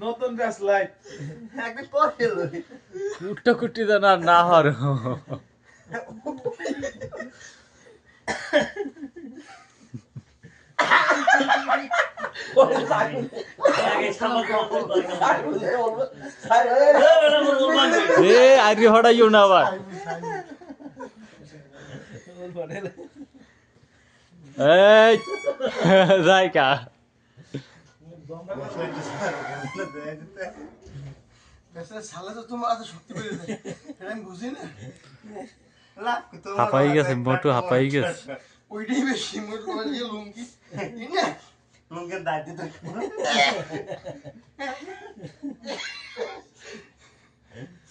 নতুন ব্যাস লাইট একদিন পরে লই কুট্টা কুটি তো না হর এ আরি হড়াইও না আবার এই যাই কা শালা তো তোমার এত শক্তি পেয়ে যায় এটা আমি বুঝি না হাঁপাই গেছে মোটু হাঁপাই গেছে ওইটাই বেশি মোট করে দিয়ে লুঙ্গি না লুঙ্গির দাঁড়িয়ে তো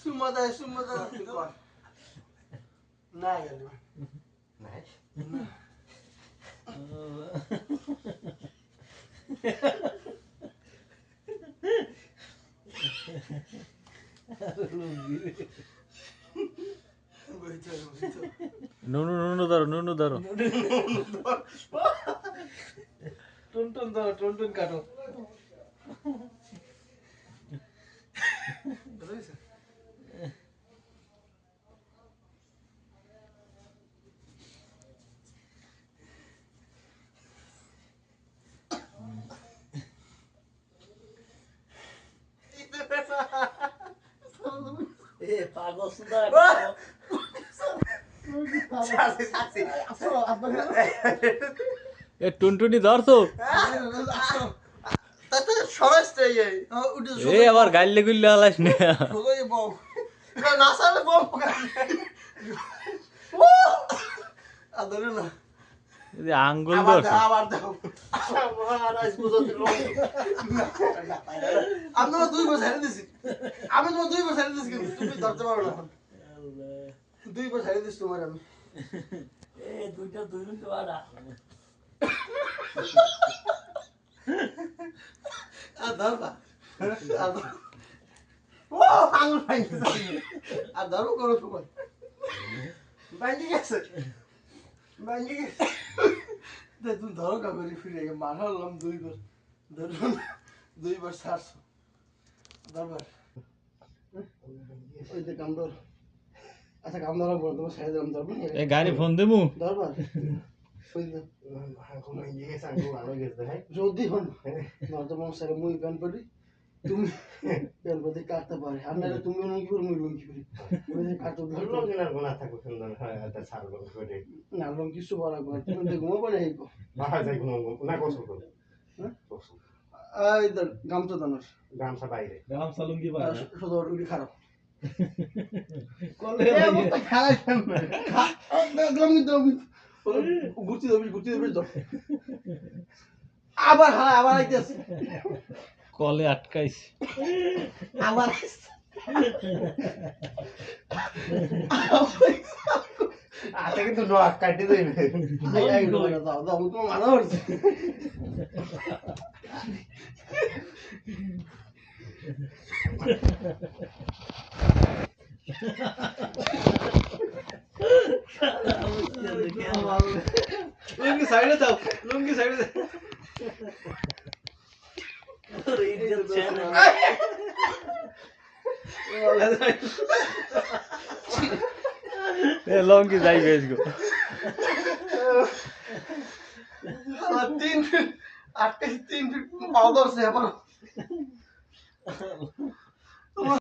সুমদা না গেল না নুনু ধরো টুন কাটো পাগল সুন্দর এ টুনটুনি ধরছো এ আবার গাইলে গুললে আলাস না আঙ্গুল ধরছো আমি তোমার 2 বছর ছেড়ে দিছি কিন্তু তুমি ধরতে পারো না 2 বছর ছেড়ে দিছি তোমার আমি দুইটা দুই মিনিট বাড়া ধরবা ও আঙুল ভাঙি আর ধরো করো সময় ভাঙি গেছে তুমি ধরো কাগরি ফিরে মারলাম 2 বার ধরলাম 2 বার ছাড়ছো ধরবার ওই যে কাম ধর আচ্ছা কাম ধরা বলো তোমার সাইজ কাম ধরবো এ গাড়ি ফোন দেবো ধরবার ওই যে যদি হন নয়তো মন সারে মুই প্যান পড়ি তুমি প্যান পড়ি কাটতে পারে আপনারা তুমি লুঙ্গি পরি মুই লুঙ্গি পরি ওই যে কাটতে ধরলো না গোনা থাকো সুন্দর হয় এটা ছাড়বো করে না লুঙ্গি কিছু বলা করে তুমি দেখো মোবাইল আইবো বাহা যাই কোনো না গোসল করো হ্যাঁ গোসল এই ধর গামছা দানোর গামছা বাইরে গামছা লুঙ্গি পায় শুধু উড়ি খারাপ কলে খারাপ লুঙ্গি তো গুটি দেবি তো আবার আইতেছে কলে আটকাইছে আবার আচ্ছা কিন্তু নক কাটি দেবে এই দাও তো মারা হচ্ছে লুঙ্গি সাইডে দাও এ লঙ্কি যাই বেশ গো 3 ফিট 8 3 ফিট পাও ধরছে আবার